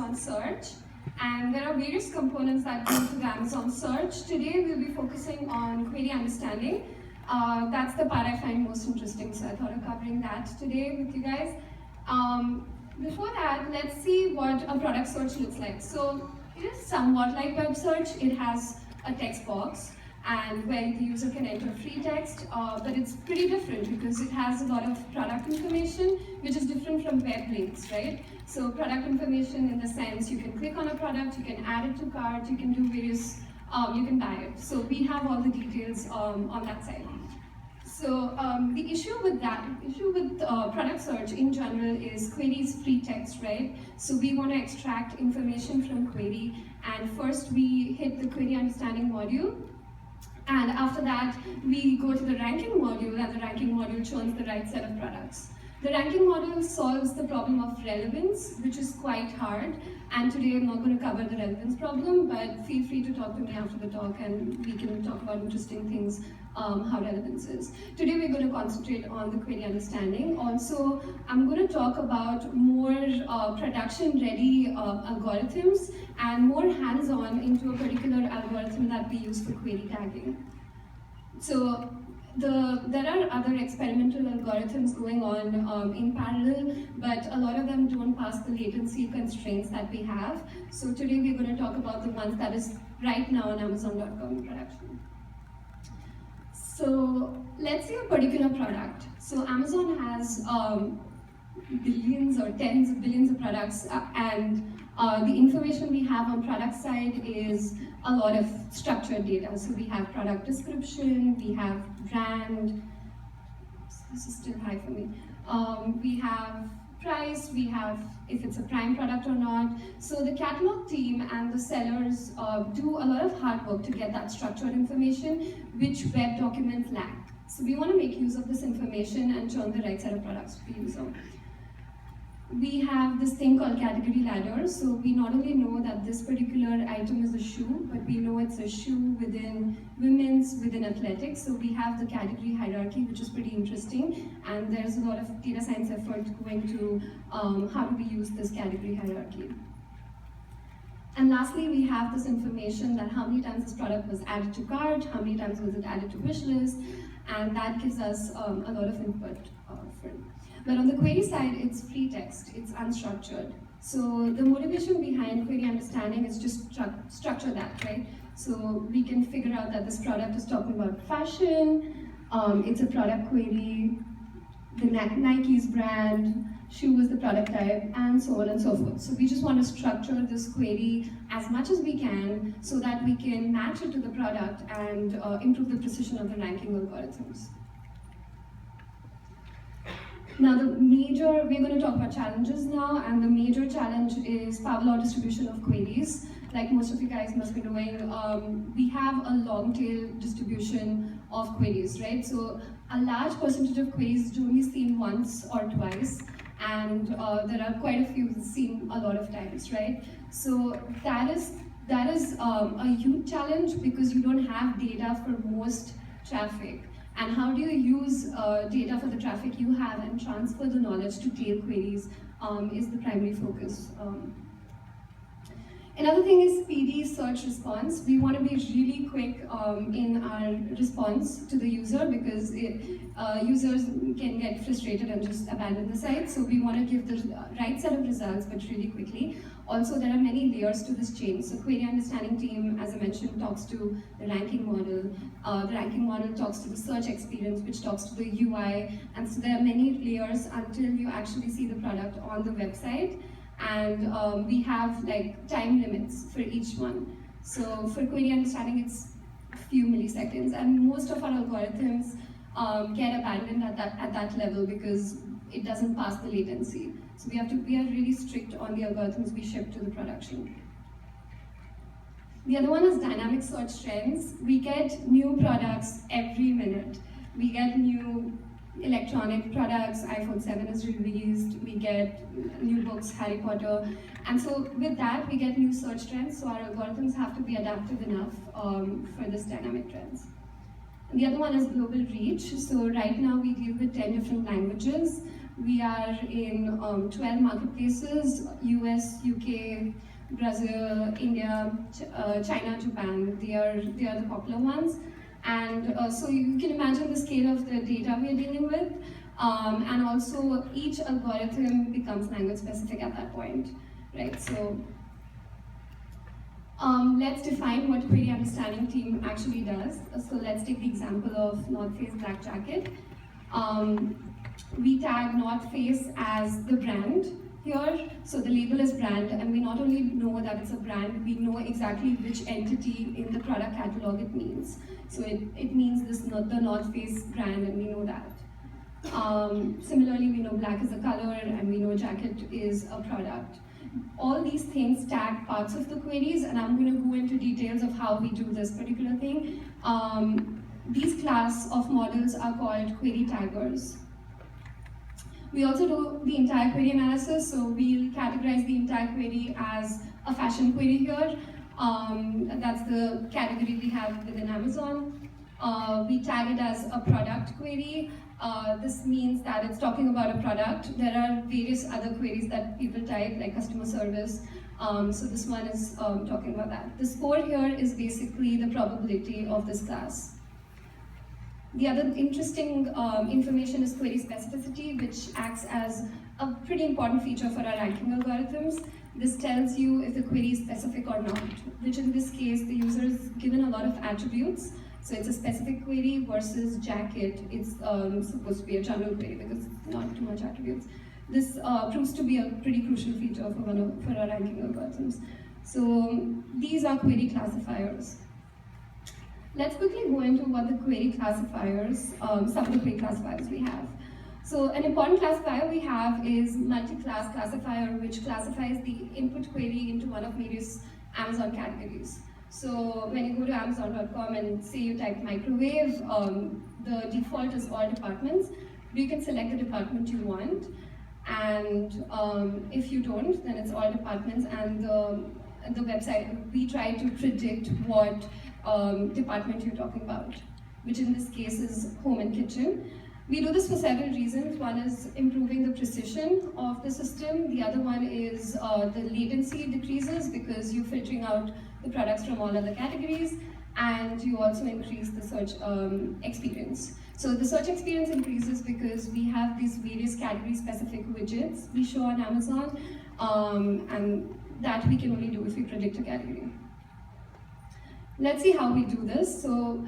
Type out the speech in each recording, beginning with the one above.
Amazon search. And there are various components that go into the Amazon search. Today we'll be focusing on query understanding. That's the part I find most interesting, so I thought of covering that today with you guys. Before that, let's see what a product search looks like. So it is somewhat like web search. It has a text box and where the user can enter free text, but it's pretty different because it has a lot of product information, which is different from web links, right? So product information in the sense you can click on a product, you can add it to cart, you can do various, you can buy it. So we have all the details on that side. So the issue with product search in general is query is free text, right? So we want to extract information from query, and first we hit the query understanding module. And after that, we go to the ranking module, and the ranking module shows the right set of products. The ranking module solves the problem of relevance, which is quite hard. And today I'm not going to cover the relevance problem, but feel free to talk to me after the talk and we can talk about interesting things, how relevance is. Today we're going to concentrate on the query understanding. Also, I'm going to talk about more production-ready algorithms and more hands-on into a particular algorithm that we use for query tagging. So there are other experimental algorithms going on in parallel, but a lot of them don't pass the latency constraints that we have. So today we're going to talk about the ones that is right now on Amazon.com in production. So let's say a particular product. So Amazon has billions or tens of billions of products, and the information we have on product side is a lot of structured data. So we have product description, we have brand, this is still high for me. We have price, we have if it's a prime product or not. So the catalog team and the sellers do a lot of hard work to get that structured information, which web documents lack. So we want to make use of this information and turn the right set of products to the user. We have this thing called category ladder. So we not only know that this particular item is a shoe, but we know it's a shoe within women's, within athletics. So we have the category hierarchy, which is pretty interesting. And there's a lot of data science effort going to how do we use this category hierarchy. And lastly, we have this information that how many times this product was added to cart, how many times was it added to wish list, and that gives us a lot of input for it. But on the query side, it's free text, it's unstructured. So the motivation behind query understanding is just structure that, right? So we can figure out that this product is talking about fashion, it's a product query, the Nike's brand, shoe is the product type, and so on and so forth. So we just want to structure this query as much as we can so that we can match it to the product and improve the precision of the ranking algorithms. Now we're going to talk about challenges now, and the major challenge is power law distribution of queries. Like most of you guys must be knowing, we have a long tail distribution of queries, right? So a large percentage of queries is only seen once or twice, and there are quite a few seen a lot of times, right? So that is a huge challenge because you don't have data for most traffic. And how do you use data for the traffic you have and transfer the knowledge to tail queries is the primary focus. Another thing is speedy search response. We want to be really quick in our response to the user because users can get frustrated and just abandon the site. So we want to give the right set of results, but really quickly. Also, there are many layers to this chain. So query understanding team, as I mentioned, talks to the ranking model. The ranking model talks to the search experience, which talks to the UI. And so there are many layers until you actually see the product on the website. And we have like time limits for each one. So for query understanding, it's a few milliseconds, and most of our algorithms get abandoned at that level because it doesn't pass the latency. So we are really strict on the algorithms we ship to the production. The other one is dynamic search trends. We get new products every minute. We get new electronic products, iPhone 7 is released, we get new books, Harry Potter, and so with that we get new search trends, so our algorithms have to be adaptive enough for this dynamic trends. And the other one is global reach. So right now we deal with 10 different languages. We are in 12 marketplaces: US, UK, Brazil, India, China, Japan. They are the popular ones. And so you can imagine the scale of the data we are dealing with. And also each algorithm becomes language specific at that point, right? So let's define what query understanding team actually does. So let's take the example of North Face Black Jacket. We tag North Face as the brand here. So the label is brand, and we not only know that it's a brand, we know exactly which entity in the product catalog it means. So it means the North Face brand, and we know that. Similarly, we know black is a color, and we know jacket is a product. All these things tag parts of the queries, and I'm going to go into details of how we do this particular thing. These class of models are called query taggers. We also do the entire query analysis, so we'll categorize the entire query as a fashion query here. That's the category we have within Amazon. We tag it as a product query. This means that it's talking about a product. There are various other queries that people type, like customer service. So this one is talking about that. The score here is basically the probability of this class. The other interesting information is query specificity, which acts as a pretty important feature for our ranking algorithms. This tells you if the query is specific or not, which in this case, the user is given a lot of attributes. So it's a specific query versus jacket. It's supposed to be a general query because it's not too much attributes. This proves to be a pretty crucial feature for our ranking algorithms. So these are query classifiers. Let's quickly go into what the query classifiers, some of the query classifiers we have. So an important classifier we have is multi-class classifier, which classifies the input query into one of various Amazon categories. So when you go to Amazon.com and say you type microwave, the default is all departments. You can select the department you want, and if you don't, then it's all departments, and the website, we try to predict what department you're talking about, which in this case is home and kitchen. We do this for several reasons. One is improving the precision of the system. The other one is the latency decreases because you're filtering out the products from all other categories, and you also increase the search experience. So the search experience increases because we have these various category-specific widgets we show on Amazon, and that we can only do if we predict a category. Let's see how we do this. So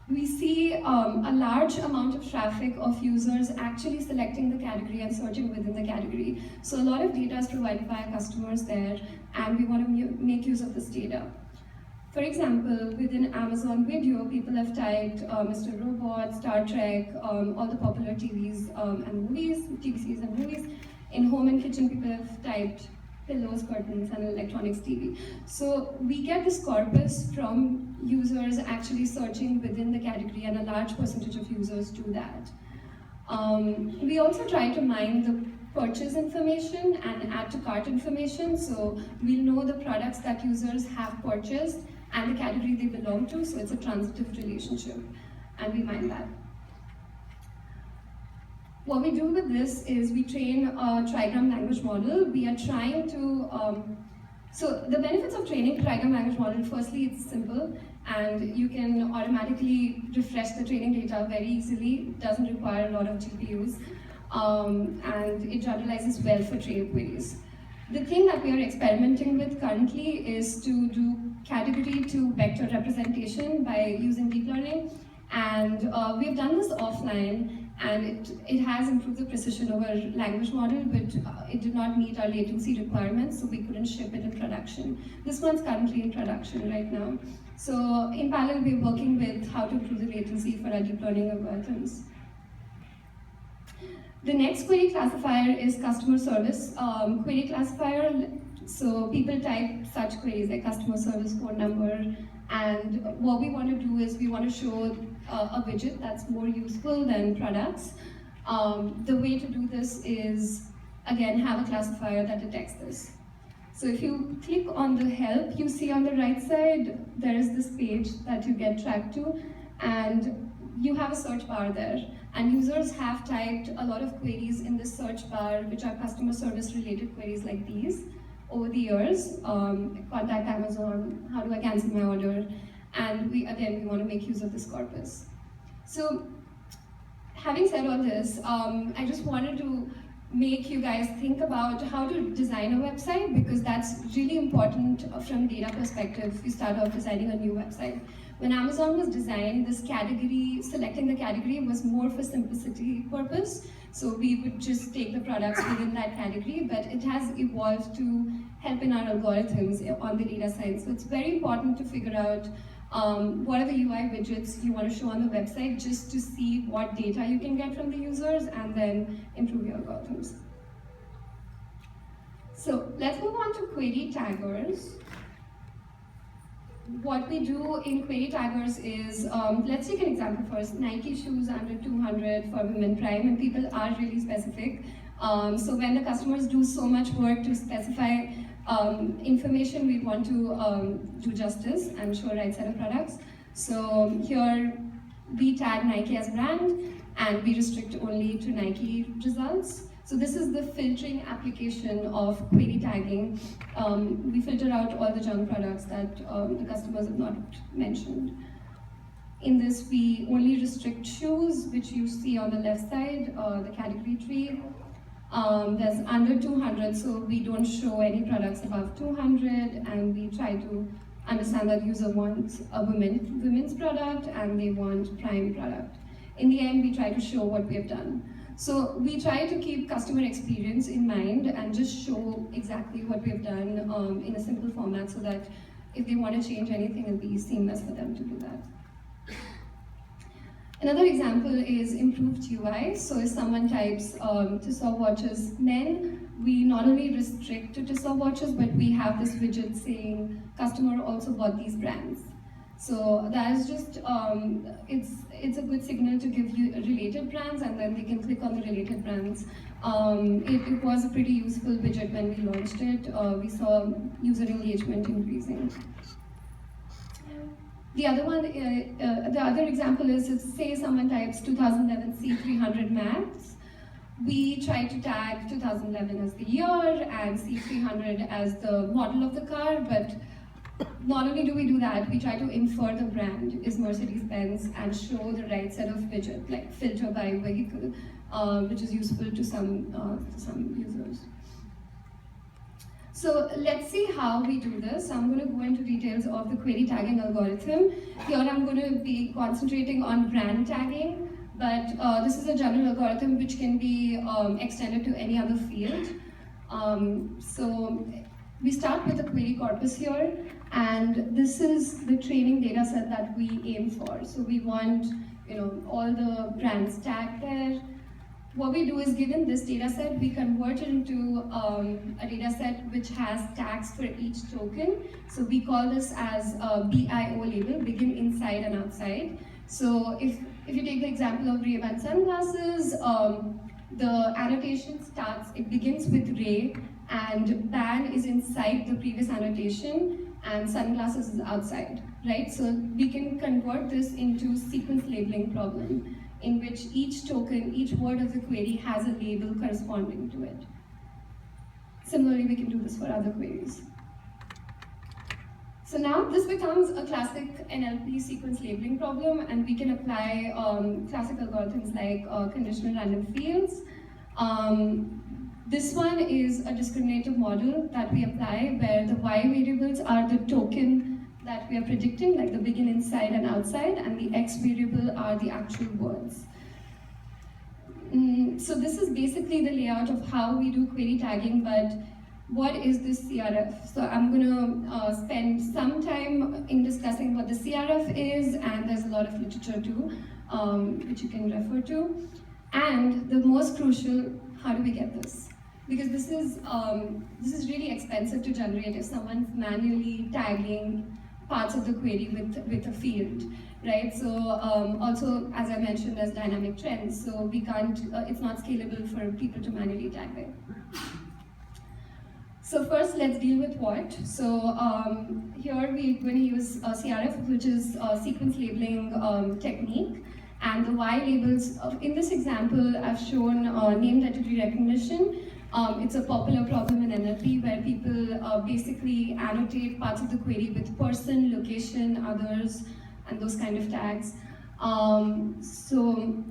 we see a large amount of traffic of users actually selecting the category and searching within the category. So a lot of data is provided by our customers there, and we want to make use of this data. For example, within Amazon Video, people have typed Mr. Robot, Star Trek, all the popular TVs and movies, TV series and movies. In home and kitchen, people have typed pillows, curtains, and electronics TV. So we get this corpus from users actually searching within the category, and a large percentage of users do that. We also try to mine the purchase information and add to cart information, so we'll know the products that users have purchased and the category they belong to, so it's a transitive relationship, and we mine that. What we do with this is we train a trigram language model. We are trying to, so the benefits of training trigram language model, firstly, it's simple, and you can automatically refresh the training data very easily. It doesn't require a lot of GPUs, and it generalizes well for trained queries. The thing that we are experimenting with currently is to do category to vector representation by using deep learning, and we've done this offline, and it has improved the precision of our language model, but it did not meet our latency requirements, so we couldn't ship it in production. This one's currently in production right now. So in parallel, we're working with how to improve the latency for our deep learning algorithms. The next query classifier is customer service query classifier. So people type such queries like customer service, phone number, and what we want to do is we want to show a widget that's more useful than products. The way to do this is, again, have a classifier that detects this. So if you click on the help, you see on the right side, there is this page that you get tracked to, and you have a search bar there. And users have typed a lot of queries in the search bar, which are customer service related queries like these over the years. Contact Amazon, how do I cancel my order? And we want to make use of this corpus. So having said all this, I just wanted to make you guys think about how to design a website, because that's really important from data perspective if you start off designing a new website. When Amazon was designed, this category, selecting the category was more for simplicity purpose. So we would just take the products within that category, but it has evolved to help in our algorithms on the data side. So it's very important to figure out what are the UI widgets you want to show on the website, just to see what data you can get from the users and then improve your algorithms. So let's move on to query taggers. What we do in query taggers is, let's take an example first. Nike shoes under 200 for women prime, and people are really specific. So when the customers do so much work to specify information, we want to do justice and show right set of products. So here we tag Nike as brand, and we restrict only to Nike results. So this is the filtering application of query tagging. We filter out all the junk products that the customers have not mentioned. In this, we only restrict shoes, which you see on the left side, the category tree. There's under 200, so we don't show any products above 200, and we try to understand that user wants a women's product and they want prime product. In the end, we try to show what we have done. So we try to keep customer experience in mind and just show exactly what we've done in a simple format, so that if they want to change anything, it'll be seamless for them to do that. Another example is improved UI. So if someone types Tissot watches men, we not only restrict to Tissot watches, but we have this widget saying customer also bought these brands. So that is just, it's a good signal to give you related brands, and then they can click on the related brands. It was a pretty useful widget when we launched it. We saw user engagement increasing. The other example is, say someone types 2011 C300 Max. We try to tag 2011 as the year and C300 as the model of the car, but not only do we do that, we try to infer the brand is Mercedes-Benz and show the right set of widget, like filter by vehicle, which is useful to some users. So let's see how we do this. I'm going to go into details of the query tagging algorithm. Here I'm going to be concentrating on brand tagging, but this is a general algorithm which can be extended to any other field. So we start with the query corpus here, and this is the training data set that we aim for. So we want, all the brands tagged there. What we do is, given this data set, we convert it into a data set which has tags for each token. So we call this as a BIO label, begin inside and outside. So if you take the example of Ray-Ban sunglasses, the annotation starts, it begins with Ray, and ban is inside the previous annotation, and sunglasses is outside, right? So we can convert this into sequence labeling problem, in which each token, each word of the query has a label corresponding to it. Similarly, we can do this for other queries. So now this becomes a classic NLP sequence labeling problem, and we can apply classic algorithms like conditional random fields. This one is a discriminative model that we apply, where the Y variables are the token that we are predicting, like the begin inside and outside, and the X variable are the actual words. So this is basically the layout of how we do query tagging, but what is this CRF? So I'm going to spend some time in discussing what the CRF is, and there's a lot of literature too, which you can refer to. And the most crucial, how do we get this? Because this is really expensive to generate if someone's manually tagging parts of the query with a field, right? So also, as I mentioned, there's dynamic trends, so we can't, it's not scalable for people to manually tag it. So first, let's deal with what. So here we're going to use CRF, which is a sequence labeling technique. And the Y labels, in this example, I've shown named entity recognition. It's a popular problem in NLP where people basically annotate parts of the query with person, location, others, and those kind of tags. So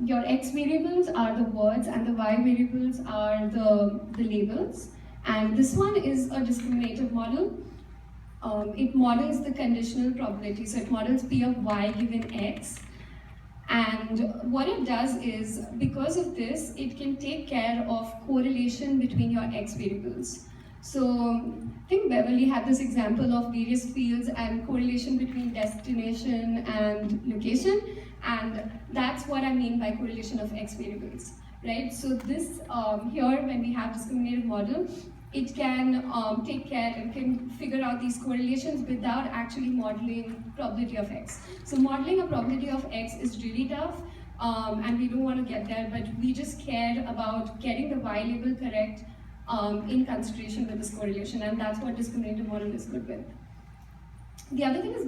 your X variables are the words and the Y variables are the labels. And this one is a discriminative model. It models the conditional probability. So it models P of Y given X. And what it does is, because of this, it can take care of correlation between your X variables. So I think Beverly had this example of various fields and correlation between destination and location. And that's what I mean by correlation of X variables, right? So this here, when we have discriminative model, it can take care and can figure out these correlations without actually modeling probability of X. So modeling a probability of X is really tough, and we don't want to get there, but we just care about getting the Y label correct in consideration with this correlation, and that's what discriminative model is good with. The other thing is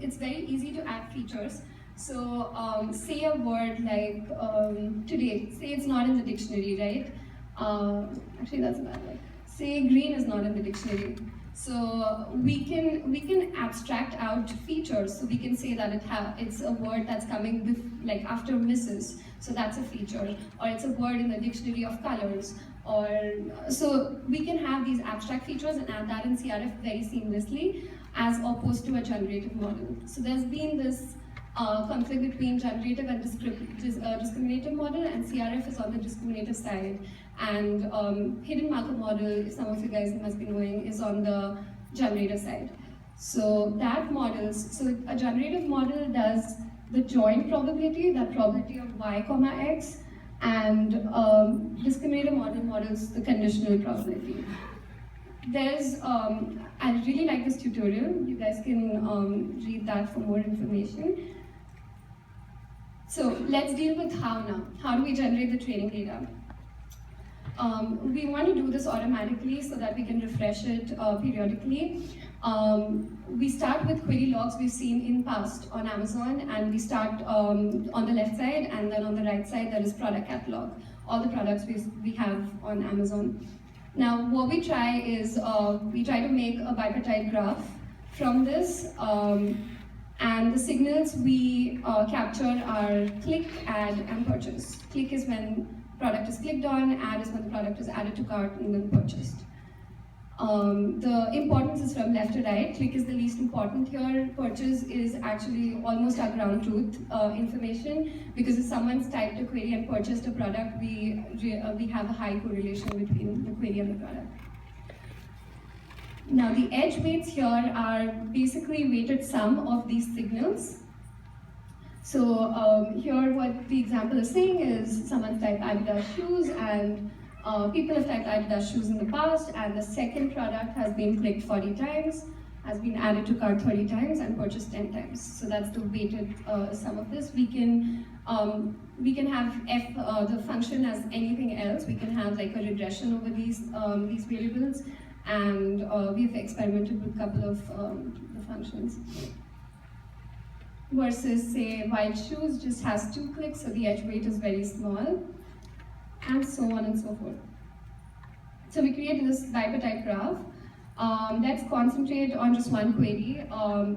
it's very easy to add features. So say a word like today, say it's not in the dictionary, right? Actually that's bad. Say green is not in the dictionary. So we can abstract out features. So we can say that it's a word that's coming like after Mrs. So that's a feature. Or it's a word in the dictionary of colors. Or so we can have these abstract features and add that in CRF very seamlessly, as opposed to a generative model. So there's been this conflict between generative and discriminative model, and CRF is on the discriminative side. And hidden Markov model, if some of you guys must be knowing, is on the generative side. So that so a generative model does the joint probability, that probability of Y comma X, and discriminative model models the conditional probability. I really like this tutorial. You guys can read that for more information. So let's deal with how now. How do we generate the training data? We want to do this automatically so that we can refresh it periodically. We start with query logs we've seen in past on Amazon, and we start on the left side, and then on the right side there is product catalog, all the products we have on Amazon. Now what we try is, we try to make a bipartite graph from this, and the signals we capture are click, add, and purchase. Click is when product is clicked on, add is when the product is added to cart and then purchased. The importance is from left to right. Click is the least important here. Purchase is actually almost our ground truth information, because if someone's typed a query and purchased a product, we have a high correlation between the query and the product. Now the edge weights here are basically weighted sum of these signals. So here what the example is saying is someone's typed Adidas shoes, and people have typed Adidas shoes in the past, and the second product has been clicked 40 times, has been added to cart 30 times, and purchased 10 times. So that's the weighted sum of this. We can have the function as anything else. We can have like a regression over these variables, and we've experimented with a couple of the functions. Versus say white shoes just has 2 clicks, so the edge weight is very small, and so on and so forth. So we create this bipartite graph. Let's concentrate on just one query,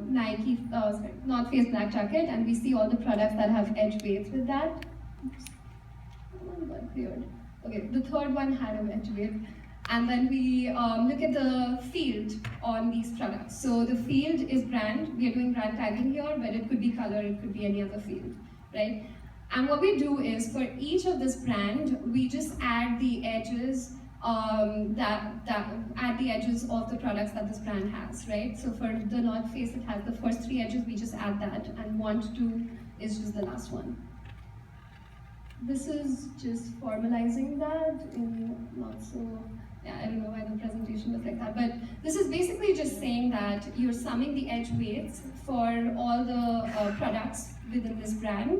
Nike North Face black jacket, and we see all the products that have edge weights with that. Oops. Oh, got cleared. Okay, the third one had an edge weight. And then we look at the field on these products. So the field is brand. We are doing brand tagging here, but it could be color, it could be any other field, right? And what we do is, for each of this brand, we just add the edges add the edges of the products that this brand has, right? So for the North Face, it has the first 3 edges. We just add that, and 1 to 2 is just the last one. This is just formalizing that in not so. Yeah, I don't know why the presentation was like that, but this is basically just saying that you're summing the edge weights for all the products within this brand.